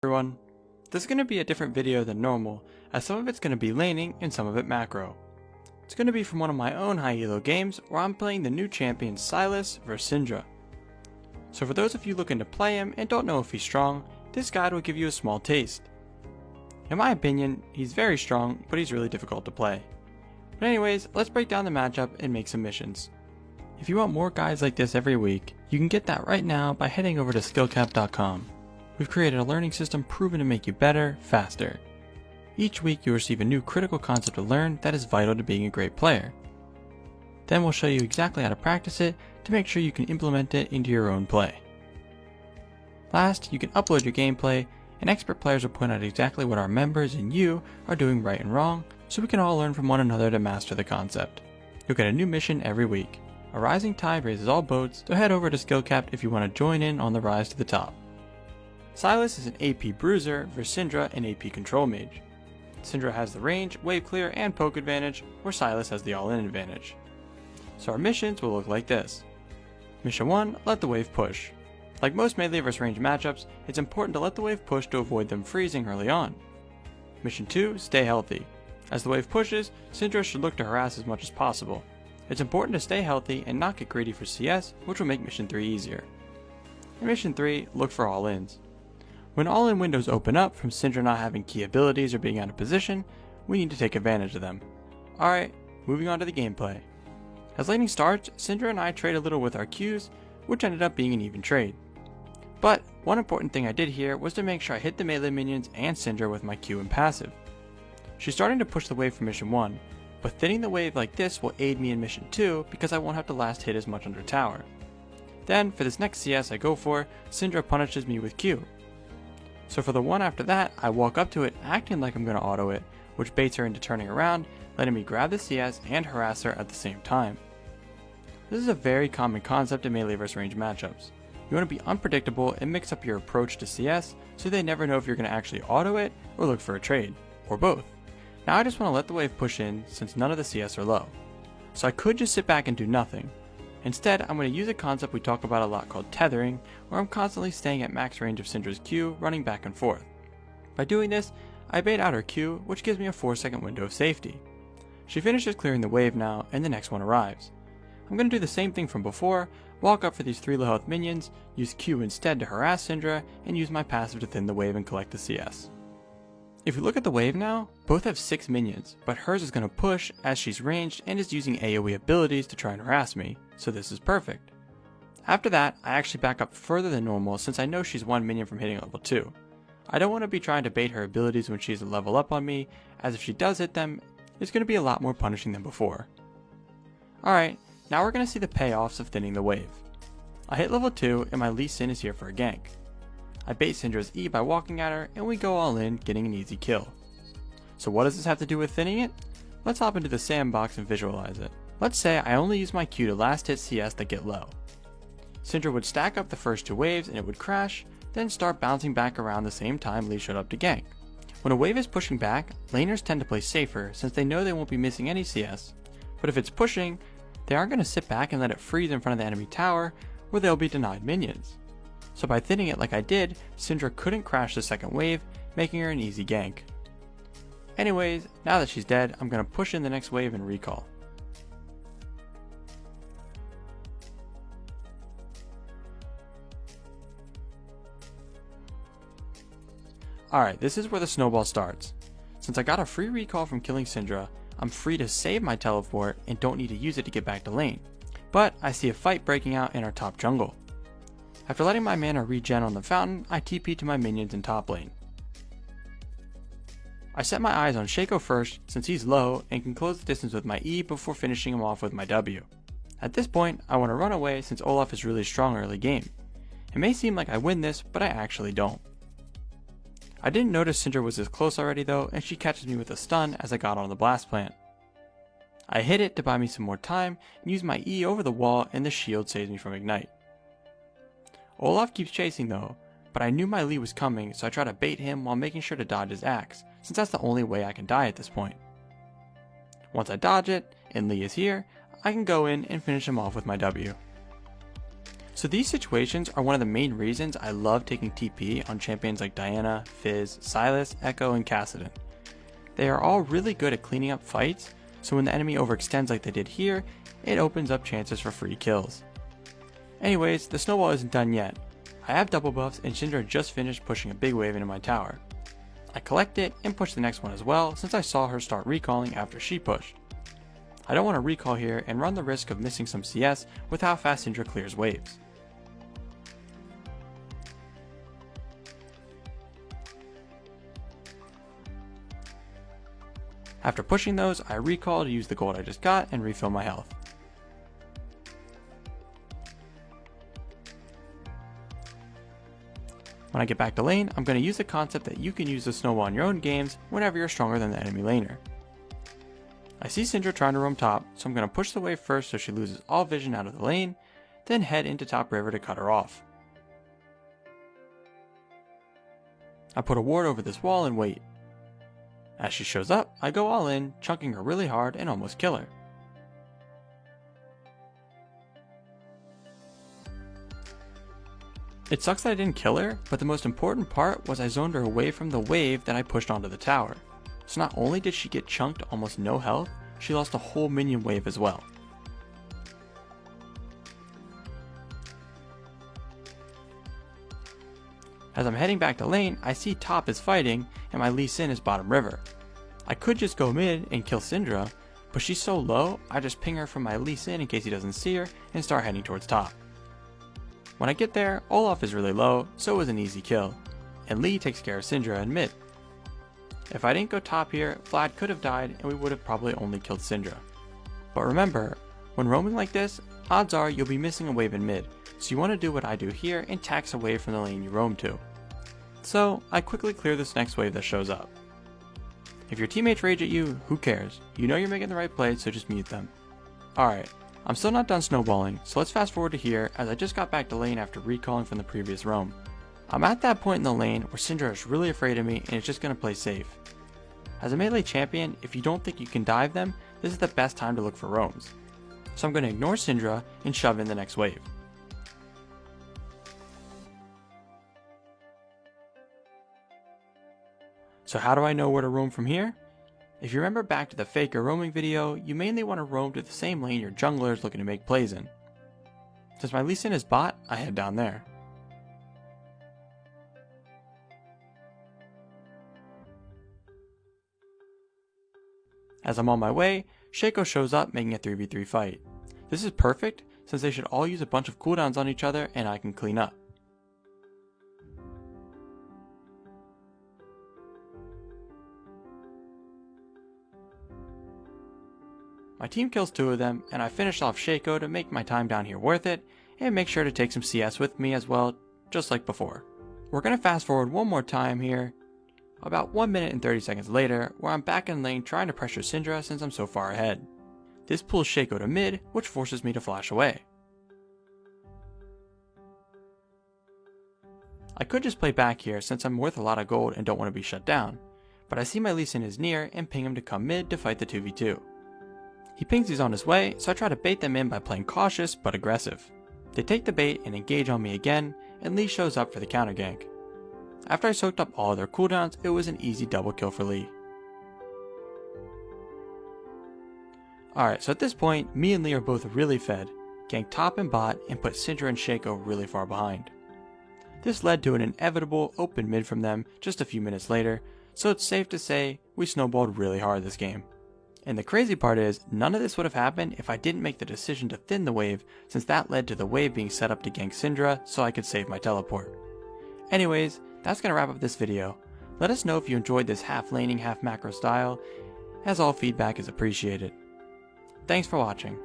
Everyone, this is going to be a different video than normal, as some of it's going to be laning and some of it macro. It's going to be from one of my own high elo games where I'm playing the new champion Silas vs Syndra. So for those of you looking to play him and don't know if he's strong, this guide will give you a small taste. In my opinion, he's very strong, but he's really difficult to play. But anyways, let's break down the matchup and make some missions. If you want more guides like this every week, you can get that right now by heading over to skillcap.com. We've created a learning system proven to make you better, faster. Each week you'll receive a new critical concept to learn that is vital to being a great player. Then we'll show you exactly how to practice it to make sure you can implement it into your own play. Last, you can upload your gameplay, and expert players will point out exactly what our members and you are doing right and wrong, so we can all learn from one another to master the concept. You'll get a new mission every week. A rising tide raises all boats, so head over to SkillCap if you want to join in on the rise to the top. Silas is an AP bruiser versus Syndra, an AP control mage. Syndra has the range, wave clear, and poke advantage, where Silas has the all-in advantage. So our missions will look like this. Mission 1, let the wave push. Like most melee vs range matchups, it's important to let the wave push to avoid them freezing early on. Mission 2, stay healthy. As the wave pushes, Syndra should look to harass as much as possible. It's important to stay healthy and not get greedy for CS, which will make Mission 3 easier. In Mission 3, look for all-ins. When all-in windows open up from Syndra not having key abilities or being out of position, we need to take advantage of them. Alright, moving on to the gameplay. As laning starts, Syndra and I trade a little with our Qs, which ended up being an even trade. But one important thing I did here was to make sure I hit the melee minions and Syndra with my Q and passive. She's starting to push the wave for Mission 1, but thinning the wave like this will aid me in Mission 2 because I won't have to last hit as much under tower. Then, for this next CS I go for, Syndra punishes me with Q. So for the one after that, I walk up to it acting like I'm going to auto it, which baits her into turning around, letting me grab the CS and harass her at the same time. This is a very common concept in melee vs range matchups. You want to be unpredictable and mix up your approach to CS so they never know if you're going to actually auto it or look for a trade, or both. Now I just want to let the wave push in since none of the CS are low. So I could just sit back and do nothing. Instead, I'm going to use a concept we talk about a lot called tethering, where I'm constantly staying at max range of Syndra's Q, running back and forth. By doing this, I bait out her Q, which gives me a 4-second window of safety. She finishes clearing the wave now, and the next one arrives. I'm going to do the same thing from before, walk up for these 3 low health minions, use Q instead to harass Syndra, and use my passive to thin the wave and collect the CS. If we look at the wave now, both have 6 minions, but hers is going to push as she's ranged and is using AoE abilities to try and harass me, so this is perfect. After that, I actually back up further than normal since I know she's 1 minion from hitting level 2. I don't want to be trying to bait her abilities when she's a level up on me, as if she does hit them, it's going to be a lot more punishing than before. Alright, now we're going to see the payoffs of thinning the wave. I hit level 2 and my Lee Sin is here for a gank. I bait Syndra's E by walking at her, and we go all in, getting an easy kill. So what does this have to do with thinning it? Let's hop into the sandbox and visualize it. Let's say I only use my Q to last hit CS that get low. Syndra would stack up the first 2 waves and it would crash, then start bouncing back around the same time Lee showed up to gank. When a wave is pushing back, laners tend to play safer since they know they won't be missing any CS, but if it's pushing, they aren't going to sit back and let it freeze in front of the enemy tower where they'll be denied minions. So by thinning it like I did, Syndra couldn't crash the second wave, making her an easy gank. Anyways, now that she's dead, I'm going to push in the next wave and recall. Alright, this is where the snowball starts. Since I got a free recall from killing Syndra, I'm free to save my teleport and don't need to use it to get back to lane. But I see a fight breaking out in our top jungle. After letting my mana regen on the fountain, I TP to my minions in top lane. I set my eyes on Shaco first since he's low and can close the distance with my E before finishing him off with my W. At this point, I want to run away since Olaf is really strong early game. It may seem like I win this, but I actually don't. I didn't notice Syndra was this close already though, and she catches me with a stun as I got on the blast plant. I hit it to buy me some more time and use my E over the wall, and the shield saves me from ignite. Olaf keeps chasing though, but I knew my Lee was coming, so I try to bait him while making sure to dodge his axe, since that's the only way I can die at this point. Once I dodge it, and Lee is here, I can go in and finish him off with my W. So these situations are one of the main reasons I love taking TP on champions like Diana, Fizz, Sylas, Echo, and Kassadin. They are all really good at cleaning up fights, so when the enemy overextends like they did here, it opens up chances for free kills. Anyways, the snowball isn't done yet. I have double buffs and Syndra just finished pushing a big wave into my tower. I collect it and push the next one as well since I saw her start recalling after she pushed. I don't want to recall here and run the risk of missing some CS with how fast Syndra clears waves. After pushing those, I recall to use the gold I just got and refill my health. When I get back to lane, I'm going to use the concept that you can use the snowball in your own games whenever you're stronger than the enemy laner. I see Syndra trying to roam top, so I'm going to push the wave first so she loses all vision out of the lane, then head into top river to cut her off. I put a ward over this wall and wait. As she shows up, I go all in, chunking her really hard and almost kill her. It sucks that I didn't kill her, but the most important part was I zoned her away from the wave that I pushed onto the tower. So not only did she get chunked almost no health, she lost a whole minion wave as well. As I'm heading back to lane, I see top is fighting and my Lee Sin is bottom river. I could just go mid and kill Syndra, but she's so low, I just ping her from my Lee Sin in case he doesn't see her and start heading towards top. When I get there, Olaf is really low, so it was an easy kill, and Lee takes care of Syndra in mid. If I didn't go top here, Vlad could have died and we would have probably only killed Syndra. But remember, when roaming like this, odds are you'll be missing a wave in mid, so you want to do what I do here and tax away from the lane you roam to. So I quickly clear this next wave that shows up. If your teammates rage at you, who cares? You know you're making the right play, so just mute them. Alright, I'm still not done snowballing, so let's fast forward to here as I just got back to lane after recalling from the previous roam. I'm at that point in the lane where Syndra is really afraid of me and is just going to play safe. As a melee champion, if you don't think you can dive them, this is the best time to look for roams. So I'm going to ignore Syndra and shove in the next wave. So how do I know where to roam from here? If you remember back to the Faker roaming video, you mainly want to roam to the same lane your jungler is looking to make plays in. Since my Lee Sin is bot, I head down there. As I'm on my way, Shaco shows up making a 3v3 fight. This is perfect since they should all use a bunch of cooldowns on each other and I can clean up. My team kills 2 of them, and I finish off Shaco to make my time down here worth it, and make sure to take some CS with me as well, just like before. We're going to fast forward one more time here, about 1 minute and 30 seconds later, where I'm back in lane trying to pressure Syndra since I'm so far ahead. This pulls Shaco to mid, which forces me to flash away. I could just play back here since I'm worth a lot of gold and don't want to be shut down, but I see my Lee Sin is near and ping him to come mid to fight the 2v2. He pings he's on his way, so I try to bait them in by playing cautious but aggressive. They take the bait and engage on me again, and Lee shows up for the counter gank. After I soaked up all of their cooldowns, it was an easy double kill for Lee. Alright, so at this point, me and Lee are both really fed, ganked top and bot, and put Syndra and Shaco really far behind. This led to an inevitable open mid from them just a few minutes later, so it's safe to say we snowballed really hard this game. And the crazy part is, none of this would have happened if I didn't make the decision to thin the wave, since that led to the wave being set up to gank Syndra so I could save my teleport. Anyways, that's going to wrap up this video. Let us know if you enjoyed this half laning, half macro style, as all feedback is appreciated. Thanks for watching.